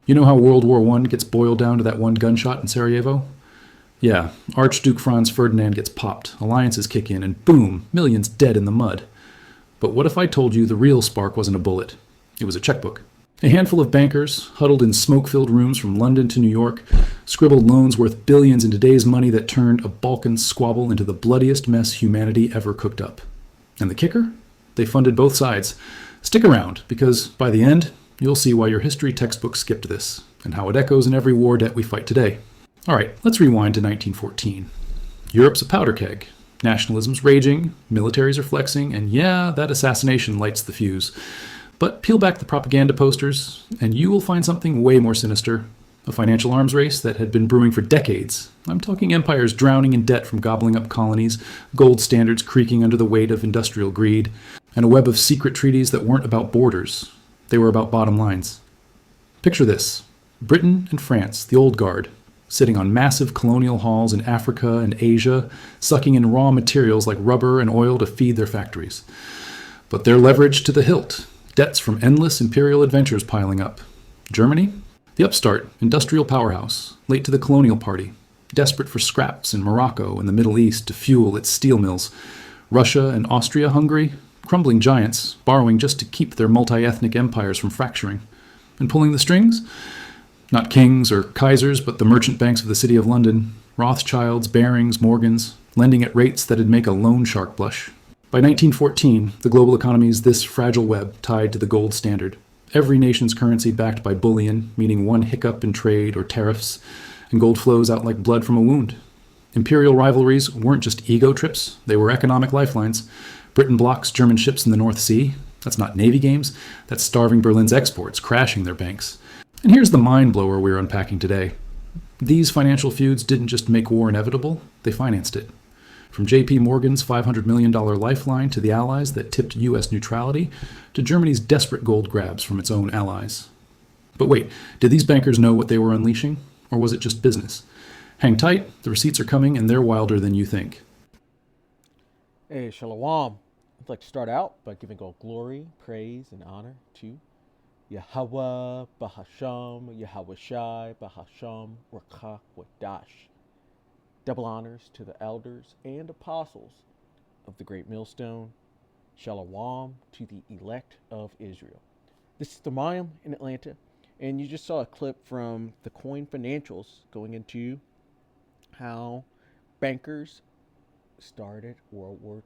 You know how World War I gets boiled down to that one gunshot in Sarajevo? Yeah, Archduke Franz Ferdinand gets popped, alliances kick in, and boom, millions dead in the mud. But what if I told you the real spark wasn't a bullet? It was a checkbook. A handful of bankers, huddled in smoke filled rooms from London to New York, scribbled loans worth billions in today's money that turned a Balkan squabble into the bloodiest mess humanity ever cooked up. And the kicker? They funded both sides. Stick around, because by the end, you'll see why your history textbook skipped this, and how it echoes in every war debt we fight today. All right, let's rewind to 1914. Europe's a powder keg. Nationalism's raging, militaries are flexing, and yeah, that assassination lights the fuse. But peel back the propaganda posters, and you will find something way more sinister. A financial arms race that had been brewing for decades. I'm talking empires drowning in debt from gobbling up colonies, gold standards creaking under the weight of industrial greed, and a web of secret treaties that weren't about borders. They were about bottom lines. Picture this: Britain and France, the old guard, sitting on massive colonial halls in Africa and Asia, sucking in raw materials like rubber and oil to feed their factories. But they're leveraged to the hilt, debts from endless imperial adventures piling up. Germany? The upstart, industrial powerhouse, late to the colonial party, desperate for scraps in Morocco and the Middle East to fuel its steel mills. Russia and Austria-Hungary? Crumbling giants, borrowing just to keep their multi-ethnic empires from fracturing. And pulling the strings? Not kings or kaisers, but the merchant banks of the City of London, Rothschilds, Barings, Morgans, lending at rates that'd make a loan shark blush. By 1914, the global economy is this fragile web tied to the gold standard. Every nation's currency backed by bullion, meaning one hiccup in trade or tariffs, and gold flows out like blood from a wound. Imperial rivalries weren't just ego trips, they were economic lifelines. Britain blocks German ships in the North Sea. That's not Navy games, that's starving Berlin's exports, crashing their banks. And here's the mind blower we're unpacking today. These financial feuds didn't just make war inevitable, they financed it. From J.P. Morgan's $500 million lifeline to the Allies that tipped U.S. neutrality, to Germany's desperate gold grabs from its own allies. But wait, did these bankers know what they were unleashing? Or was it just business? Hang tight, the receipts are coming and they're wilder than you think. Hey, Shalom. I'd like to start out by giving all glory, praise, and honor to Yahweh, Bahasham, Yahweh Shai, Bahasham, Rakah, Wadash. Double honors to the elders and apostles of the Great Millstone. Shalom to the elect of Israel. This is the Mayim in Atlanta, and you just saw a clip from the Coin Financials going into how bankers started World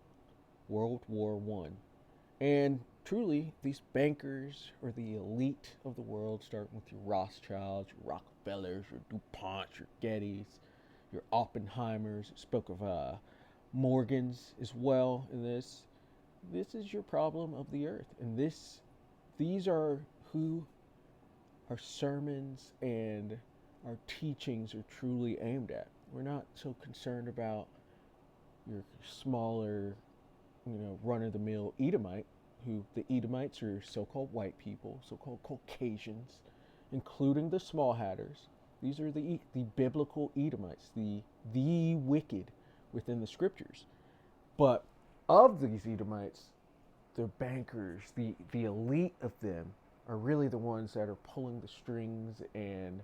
War One. And truly, these bankers are the elite of the world, starting with your Rothschilds, your Rockefellers, your DuPonts, your Gettys, your Oppenheimers. Spoke of Morgans as well in this. This is your problem of the earth, and these are who our sermons and our teachings are truly aimed at. We're not so concerned about your smaller, run-of-the-mill Edomite, who the Edomites are so-called white people, so-called Caucasians, including the small hatters. These are the biblical Edomites, the wicked within the scriptures. But of these Edomites, the bankers, the elite of them, are really the ones that are pulling the strings and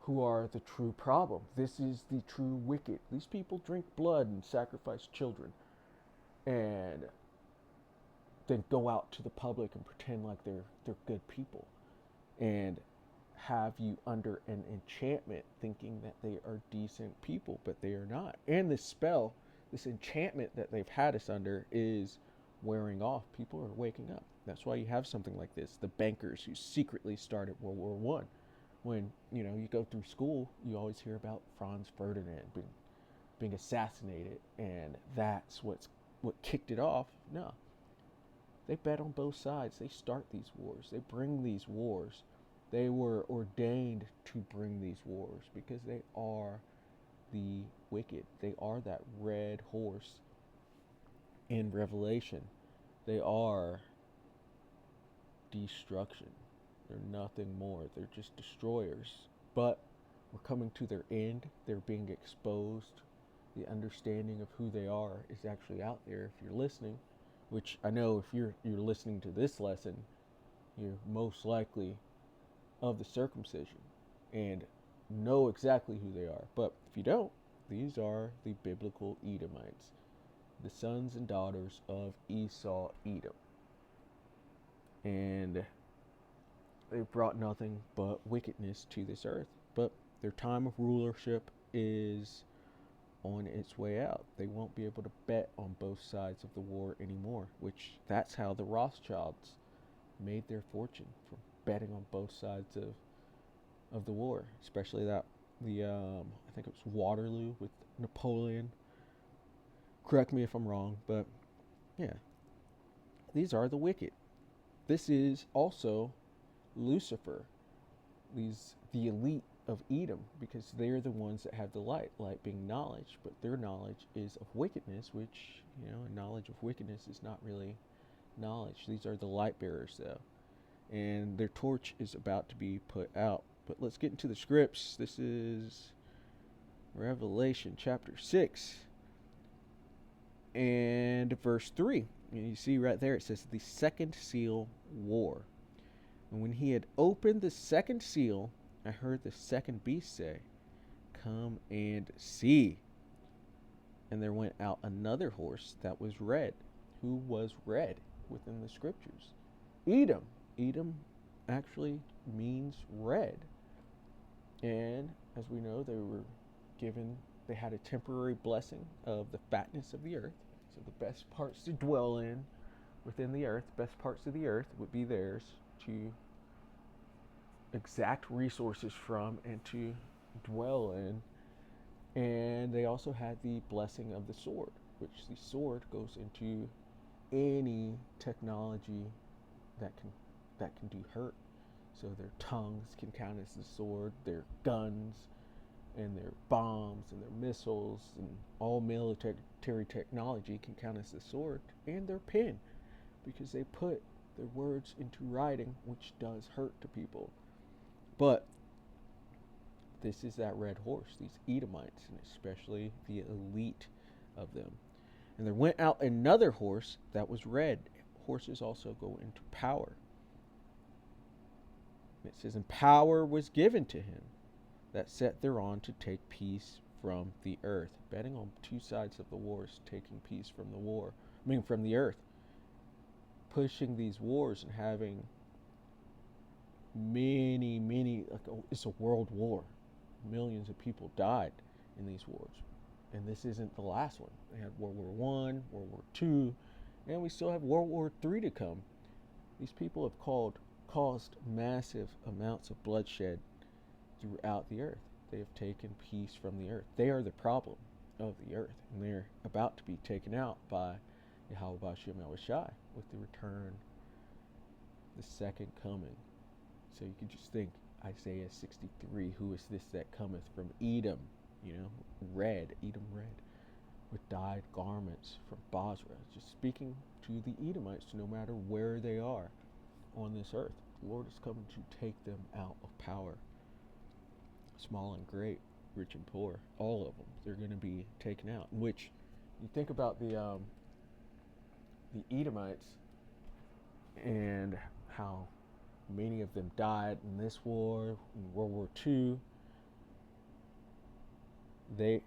who are the true problem. This is the true wicked. These people drink blood and sacrifice children and then go out to the public and pretend like they're good people and have you under an enchantment thinking that they are decent people, but they are not. And this spell, this enchantment that they've had us under is wearing off. People are waking up. That's why you have something like this, the bankers who secretly started World War One. When you go through school, you always hear about Franz Ferdinand being assassinated, and that's what kicked it off. No, they bet on both sides. They start these wars. They bring these wars. They were ordained to bring these wars because they are the wicked. They are that red horse in Revelation. They are destruction. They're nothing more. They're just destroyers. But we're coming to their end. They're being exposed. The understanding of who they are is actually out there if you're listening, which I know if you're listening to this lesson, you're most likely of the circumcision and know exactly who they are. But if you don't, these are the biblical Edomites, the sons and daughters of Esau, Edom. And they brought nothing but wickedness to this earth. But their time of rulership is on its way out. They won't be able to bet on both sides of the war anymore, which that's how the Rothschilds made their fortune, from betting on both sides of the war, especially that I think it was Waterloo with Napoleon. Correct me if I'm wrong, but yeah, these are the wicked. This is also Lucifer, the elite of Edom, because they're the ones that have the light being knowledge, but their knowledge is of wickedness, which, knowledge of wickedness is not really knowledge. These are the light bearers, though, and their torch is about to be put out. But let's get into the scripts. This is Revelation chapter 6 and verse 3. And you see right there, it says, the second seal war. And when he had opened the second seal, I heard the second beast say, come and see. And there went out another horse that was red. Who was red within the scriptures? Edom. Edom actually means red. And as we know, they had a temporary blessing of the fatness of the earth. So the best parts to dwell in within the earth, best parts of the earth would be theirs to exact resources from and to dwell in. And they also had the blessing of the sword, which the sword goes into any technology that can do hurt. So their tongues can count as the sword, their guns and their bombs and their missiles and all military technology can count as the sword, and their pen, because they put their words into writing, which does hurt to people. But this is that red horse, these Edomites, and especially the elite of them. And there went out another horse that was red. Horses also go into power. It says, and power was given to him that sat thereon to take peace from the earth. Betting on two sides of the wars, taking peace from from the earth. Pushing these wars and having many, it's a world war. Millions of people died in these wars. And this isn't the last one. They had World War I, World War II, and we still have World War III to come. These people have caused massive amounts of bloodshed throughout the earth. They have taken peace from the earth. They are the problem of the earth, and they're about to be taken out by Yahweh Bashim Yahushai with the return, the second coming. So you can just think, Isaiah 63, who is this that cometh from Edom? Red, Edom red, with dyed garments from Basra. Just speaking to the Edomites, no matter where they are on this earth. The Lord is coming to take them out of power. Small and great, rich and poor, all of them. They're going to be taken out. In which, you think about the Edomites and how many of them died in this war, in World War II. They've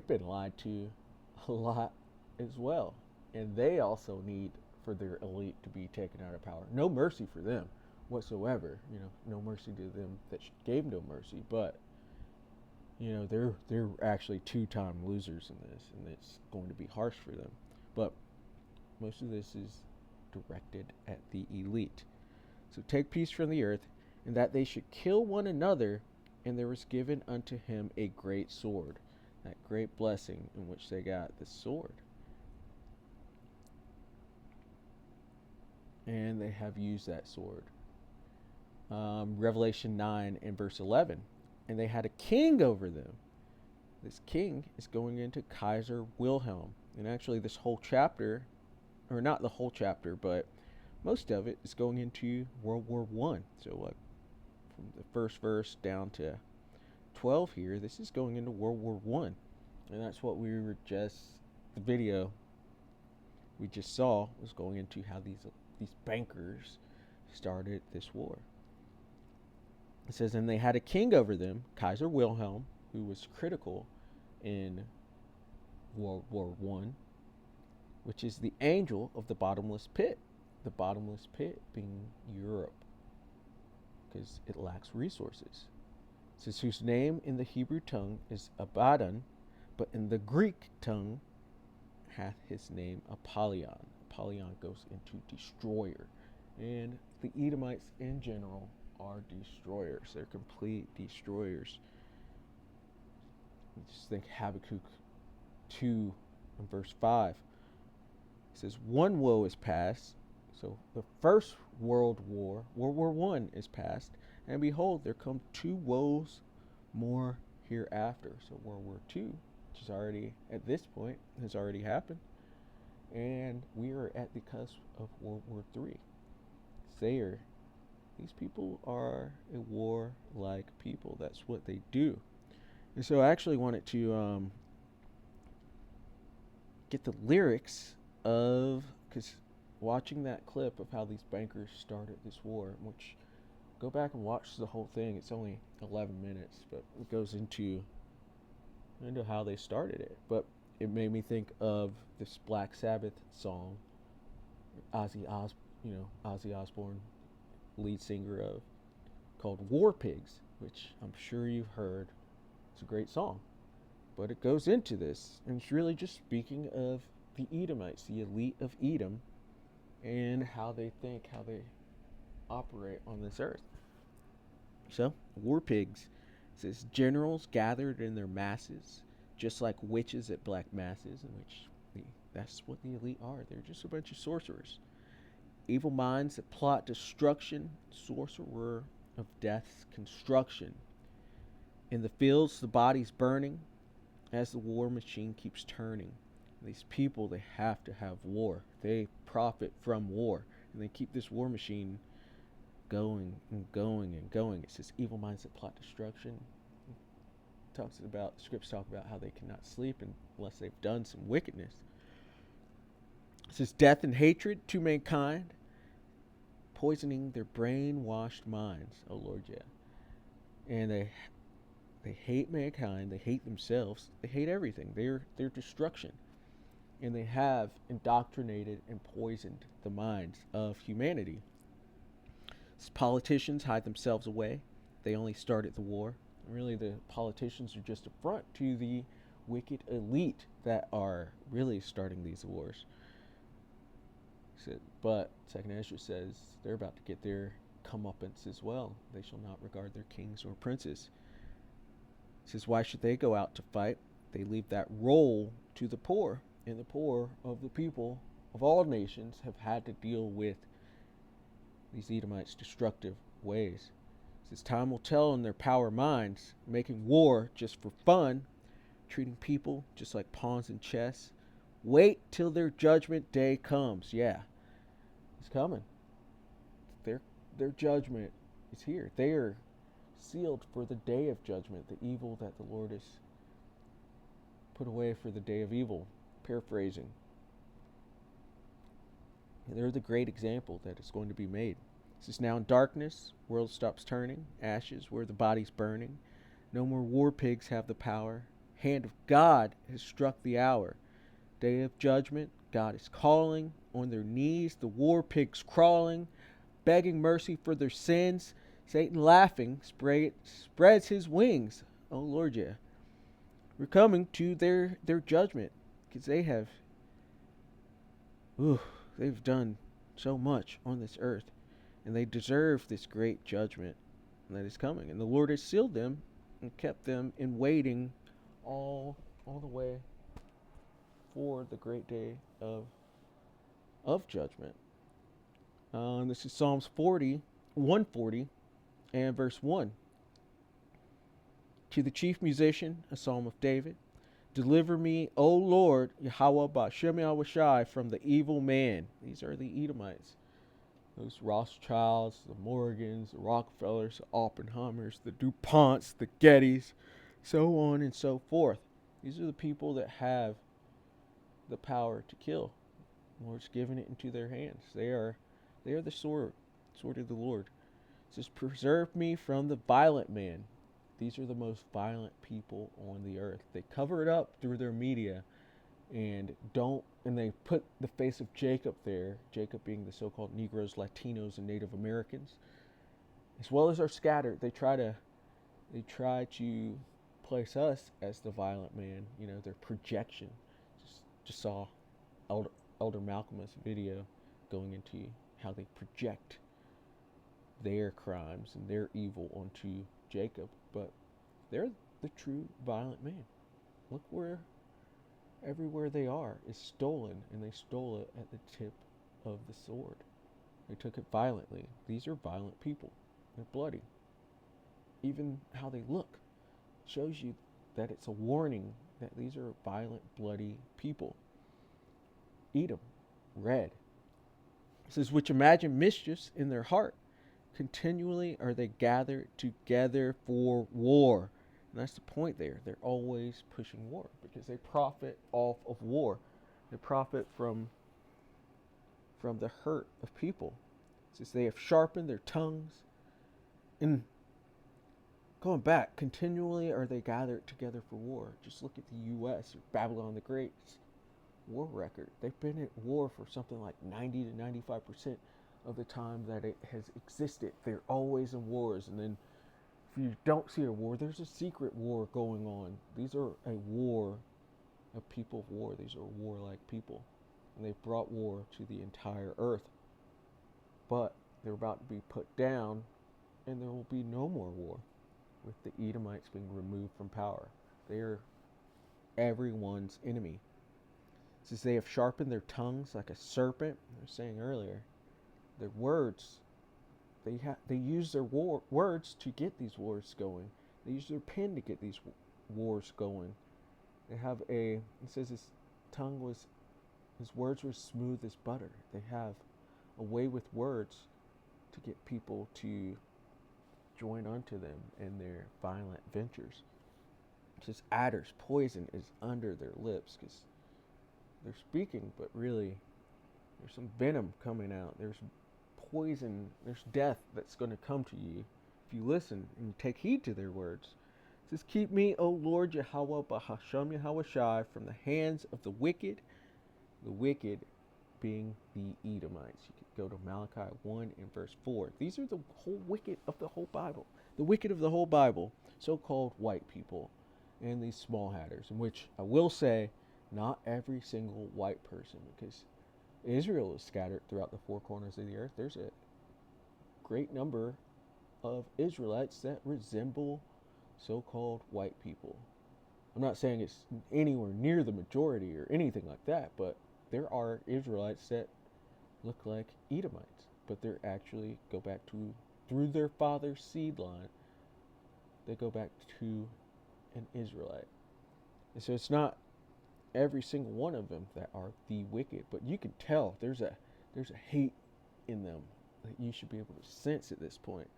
been lied to a lot as well, and they also need for their elite to be taken out of power. No mercy for them whatsoever. No mercy to them that gave no mercy. But they're actually two-time losers in this, and it's going to be harsh for them. But most of this is directed at the elite. So take peace from the earth, and that they should kill one another, and there was given unto him a great sword. That great blessing in which they got the sword. And they have used that sword. Revelation 9 and verse 11. And they had a king over them. This king is going into Kaiser Wilhelm. And actually this whole chapter, or not the whole chapter, but most of it is going into World War I. So from the first verse down to 12 here, this is going into World War I. And that's what the video we just saw was going into how these bankers started this war. It says, and they had a king over them, Kaiser Wilhelm, who was critical in World War One, which is the angel of the bottomless pit. The bottomless pit being Europe, because it lacks resources. It says, whose name in the Hebrew tongue is Abaddon, but in the Greek tongue hath his name Apollyon. Apollyon goes into destroyer. And the Edomites in general are destroyers. They're complete destroyers. Just think Habakkuk 2 and verse 5. It says, one woe is past. So the first world war, World War One, is past. And behold, there come two woes more hereafter. So World War Two, which is already, at this point, has already happened. And we are at the cusp of World War Three. These people are a warlike people. That's what they do. And so I actually wanted to get the lyrics of, because watching that clip of how these bankers started this war, which go back and watch the whole thing. It's only 11 minutes, but it goes into how they started it. But it made me think of this Black Sabbath song, Ozzy Osbourne, lead singer of, called War Pigs, which I'm sure you've heard. It's a great song, but it goes into this, and it's really just speaking of the Edomites, the elite of Edom, and how they think, how they operate on this earth. So, War Pigs. It says, generals gathered in their masses, just like witches at black masses, in which that's what the elite are. They're just a bunch of sorcerers. Evil minds that plot destruction, sorcerer of death's construction. In the fields, the bodies burning, as the war machine keeps turning. These people, they have to have war. They profit from war, and they keep this war machine going and going and going. It says evil minds that plot destruction. Scripts talk about how they cannot sleep unless they've done some wickedness. It says death and hatred to mankind, poisoning their brainwashed minds. Oh Lord, yeah. And they hate mankind. They hate themselves. They hate everything. They're destruction, and they have indoctrinated and poisoned the minds of humanity. As politicians hide themselves away. They only started the war. Really, the politicians are just a front to the wicked elite that are really starting these wars. But Second Ezra says they're about to get their comeuppance as well. They shall not regard their kings or princes. It says, why should they go out to fight? They leave that role to the poor, and the poor of the people of all nations have had to deal with these Edomites' destructive ways. It says, time will tell in their power minds, making war just for fun, treating people just like pawns in chess. Wait till their judgment day comes. Yeah, it's coming. Their judgment is here. They are sealed for the day of judgment, the evil that the Lord has put away for the day of evil. Paraphrasing. And they're the great example that is going to be made. This is now in darkness, world stops turning, ashes where the body's burning. No more war pigs have the power. Hand of God has struck the hour. Day of judgment, God is calling. On their knees, the war pigs crawling, begging mercy for their sins. Satan laughing spreads his wings. Oh Lord, yeah. We're coming to their judgment, because they've done so much on this earth, and they deserve this great judgment that is coming. And the Lord has sealed them and kept them in waiting all the way for the great day of judgment. This is Psalms 140 and verse 1. To the chief musician, a psalm of David. Deliver me, O Lord, Yahweh Ba'Shem Yahweh, from the evil man. These are the Edomites. Those Rothschilds, the Morgans, the Rockefellers, the Oppenheimers, the DuPonts, the Gettys, so on and so forth. These are the people that have the power to kill. The Lord's given it into their hands. They are the sword of the Lord. says, preserve me from the violent man. These are the most violent people on the earth. They cover it up through their media and they put the face of Jacob there, Jacob being the so-called Negroes, Latinos, and Native Americans, as well as are scattered. They try to place us as the violent man, their projection. Just saw Elder Malcolm's video going into how they project their crimes and their evil onto Jacob, but they're the true violent man. Look where everywhere they are is stolen, and they stole it at the tip of the sword. They took it violently. These are violent people. They're bloody. Even how they look shows you that it's a warning that these are violent, bloody people. Edom, red. It says, which imagine mischiefs in their heart. Continually are they gathered together for war. And that's the point there. They're always pushing war because they profit off of war. They profit from the hurt of people. It says they have sharpened their tongues. And going back, continually are they gathered together for war. Just look at the U.S. or Babylon the Great's war record. They've been at war for something like 90 to 95% of the time that it has existed. They're always in wars. And then if you don't see a war, there's a secret war going on. These are a war, a people of war. These are warlike people. And they've brought war to the entire earth. But they're about to be put down, and there will be no more war with the Edomites being removed from power. They are everyone's enemy. It says they have sharpened their tongues like a serpent. I was saying earlier, their words, they use their words to get these wars going. They use their pen to get these wars going. They have it says his words were smooth as butter. They have a way with words to get people to join unto them in their violent ventures. It says adders, poison is under their lips, because they're speaking, but really there's some venom coming out. There's poison, there's death that's going to come to you if you listen and you take heed to their words. It says, keep me, O Lord Yahweh, Bahasham Yahweh Shai, from the hands of the wicked being the Edomites. You could go to Malachi 1 and verse 4. These are the whole wicked of the whole Bible. The wicked of the whole Bible, so-called white people, and these small hatters, in which I will say, not every single white person, because Israel is scattered throughout the four corners of the earth. There's a great number of Israelites that resemble so-called white people. I'm not saying it's anywhere near the majority or anything like that, but there are Israelites that look like Edomites, but they're actually go back to, through their father's seed line, they go back to an Israelite. And so it's not every single one of them that are the wicked, but you can tell there's a hate in them that you should be able to sense at this point.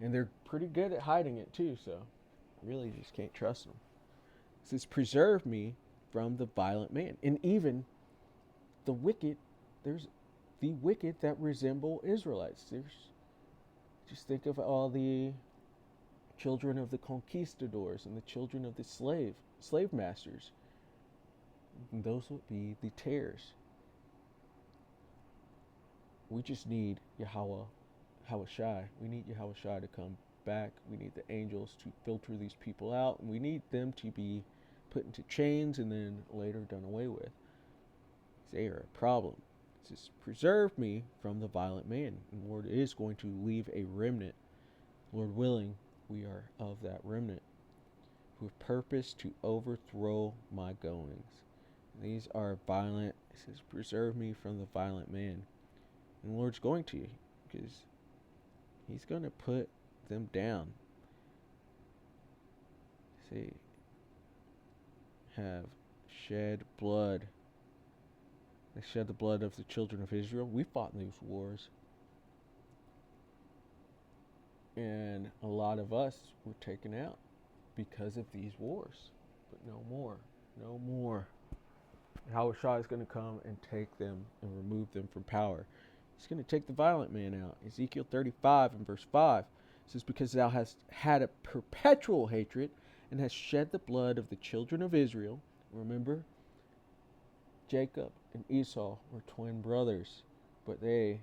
And they're pretty good at hiding it too, so really just can't trust them. It says, preserve me from the violent man. And even the wicked, there's the wicked that resemble Israelites. Just think of all the children of the conquistadors and the children of the slave masters. And those would be the tares. We just need Yahweh Shai. We need Yahweh Shai to come back. We need the angels to filter these people out, and we need them to be put into chains and then later done away with. They are a problem. It says, preserve me from the violent man. And the Lord is going to leave a remnant. Lord willing, we are of that remnant who have purpose to overthrow my goings. These are violent. It says, preserve me from the violent man. And the Lord's going to, because he's going to put them down. See, have shed blood. They shed the blood of the children of Israel. We fought in these wars. And a lot of us were taken out because of these wars. But no more. No more. Yahweh Shai is going to come and take them and remove them from power. He's going to take the violent man out. Ezekiel 35 and verse 5 says, because thou hast had a perpetual hatred and hast shed the blood of the children of Israel. Remember, Jacob and Esau were twin brothers, but their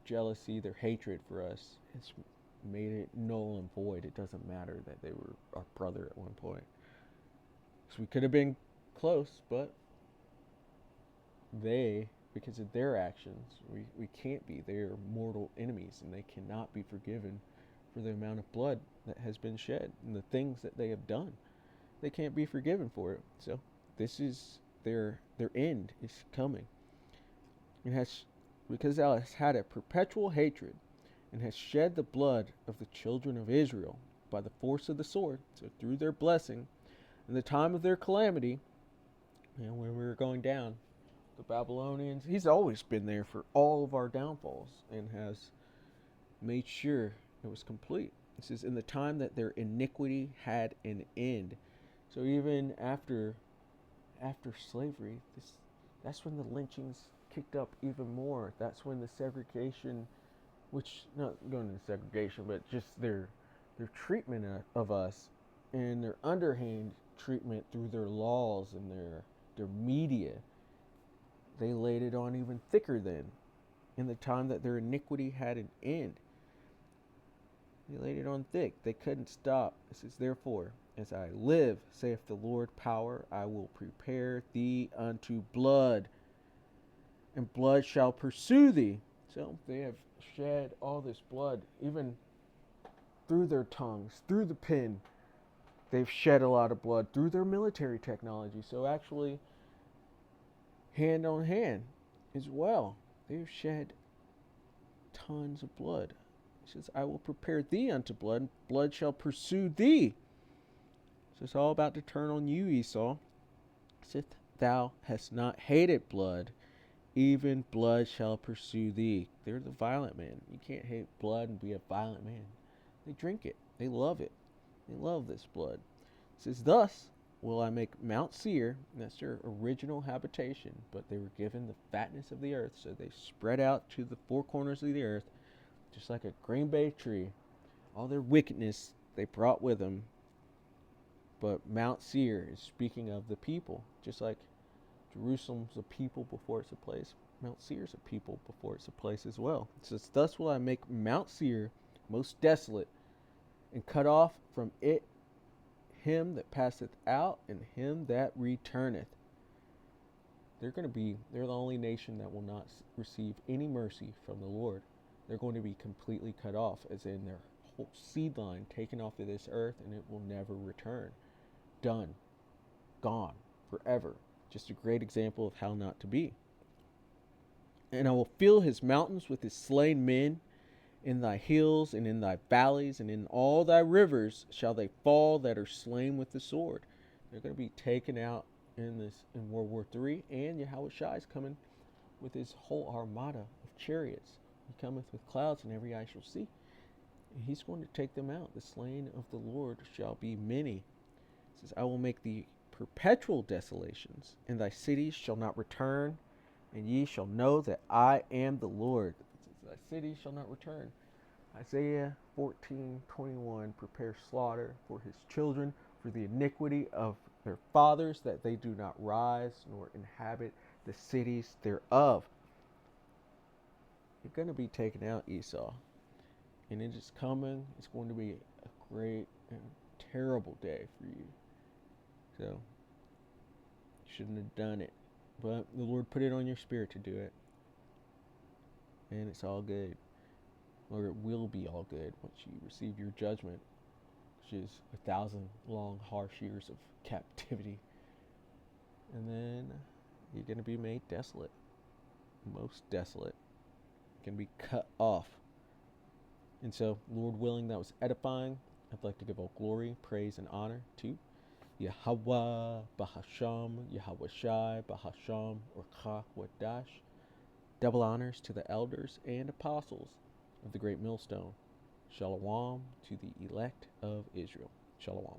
jealousy, their hatred for us has made it null and void. It doesn't matter that they were our brother at one point. So we could have been close, but they, because of their actions, we can't be. They are mortal enemies, and they cannot be forgiven for the amount of blood that has been shed and the things that they have done. They can't be forgiven for it. So this is their end is coming. It has, because thou hast had a perpetual hatred and hast shed the blood of the children of Israel by the force of the sword, so through their blessing, in the time of their calamity, when we were going down, the Babylonians, he's always been there for all of our downfalls and has made sure it was complete. It says, in the time that their iniquity had an end. So even after slavery, that's when the lynchings kicked up even more. That's when the segregation, which, not going into segregation, but just their treatment of us and their underhand treatment through their laws and their media, they laid it on even thicker then, in the time that their iniquity had an end. They laid it on thick. They couldn't stop. It says, therefore, as I live, saith the Lord power, I will prepare thee unto blood, and blood shall pursue thee. So they have shed all this blood, even through their tongues, through the pen. They've shed a lot of blood through their military technology. So actually, hand on hand as well, they've shed tons of blood. It says, I will prepare thee unto blood, and blood shall pursue thee. So it's all about to turn on you, Esau. It says, thou hast not hated blood, even blood shall pursue thee. They're the violent man. You can't hate blood and be a violent man. They drink it. They love it. They love this blood. It says, thus will I make Mount Seir, and that's their original habitation, but they were given the fatness of the earth, so they spread out to the four corners of the earth, just like a green bay tree. All their wickedness they brought with them. But Mount Seir is speaking of the people, just like Jerusalem's a people before it's a place. Mount Seir is a people before it's a place as well. It says, thus will I make Mount Seir most desolate, and cut off from it him that passeth out, and him that returneth. They're the only nation that will not receive any mercy from the Lord. They're going to be completely cut off, as in their whole seed line taken off of this earth, and it will never return. Done. Gone. Forever. Just a great example of how not to be. And I will fill his mountains with his slain men. In thy hills and in thy valleys and in all thy rivers shall they fall that are slain with the sword. They're going to be taken out in World War III, and Yahushua is coming with his whole armada of chariots. He cometh with clouds, and every eye shall see. And he's going to take them out. The slain of the Lord shall be many. It says, I will make thee perpetual desolations, and thy cities shall not return, and ye shall know that I am the Lord. Thy city shall not return. Isaiah 14:21, prepare slaughter for his children, for the iniquity of their fathers, that they do not rise nor inhabit the cities thereof. You're going to be taken out, Esau. And it is coming. It's going to be a great and terrible day for you. So, you shouldn't have done it. But the Lord put it on your spirit to do it. And it's all good. Or it will be all good once you receive your judgment, which is 1,000 long, harsh years of captivity. And then you're going to be made desolate. Most desolate. You're going to be cut off. And so, Lord willing, that was edifying. I'd like to give all glory, praise, and honor to Yahweh, Bahasham, Yahweh Shai, Bahasham, or Chawadash. Double honors to the elders and apostles of the great millstone. Shalom to the elect of Israel. Shalom.